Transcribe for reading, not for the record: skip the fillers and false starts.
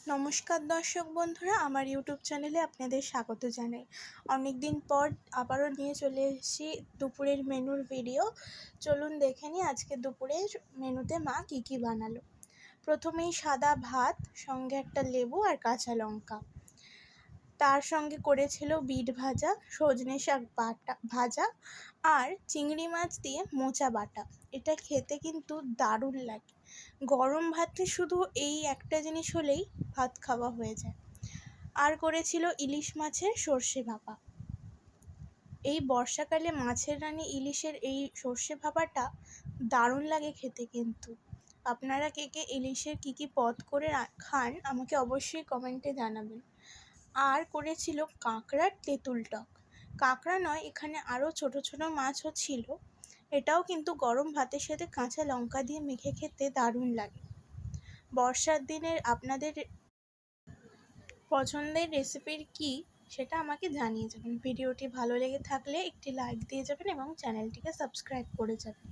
নমস্কার দর্শক বন্ধুরা, আমার ইউটিউব চ্যানেলে আপনাদের স্বাগত জানাই। অনেক দিন পর আবারও নিয়ে চলে এসেছি দুপুরের মেনুর ভিডিও। চলুন দেখে নিই আজকে দুপুরের মেনুতে মা কী কী বানালো। প্রথমেই সাদা ভাত, সঙ্গে একটা লেবু আর কাঁচা লঙ্কা। তার সঙ্গে করেছিল বিট ভাজা, সজনে শাক ভাজা আর চিংড়ি মাছ দিয়ে মোচা বাটা। এটা খেতে কিন্তু দারুণ লাগে। গরম ভাতে শুধু এই একটা জিনিস হলেই ভাত খাওয়া হয়ে যায়। আর করেছিল ইলিশ মাছের সর্ষে ভাপা। এই বর্ষাকালে মাছের রানী ইলিশের এই সর্ষে ভাপাটা দারুণ লাগে খেতে কিন্তু। আপনারা কে কে ইলিশের কী কী পদ করে খান আমাকে অবশ্যই কমেন্টে জানাবেন। আর করেছিল কাঁকড়ার তেঁতুল টক। কাঁকড়া নয়, এখানে আরও ছোট ছোট মাছও ছিল। এটাও কিন্তু গরম ভাতের সাথে কাঁচা লঙ্কা দিয়ে মেখে খেতে দারুণ লাগে। বর্ষার দিনের আপনাদের পছন্দের রেসিপির কী সেটা আমাকে জানিয়ে যাবেন। ভিডিওটি ভালো লেগে থাকলে একটি লাইক দিয়ে যাবেন এবং চ্যানেলটিকে সাবস্ক্রাইব করে যাবেন।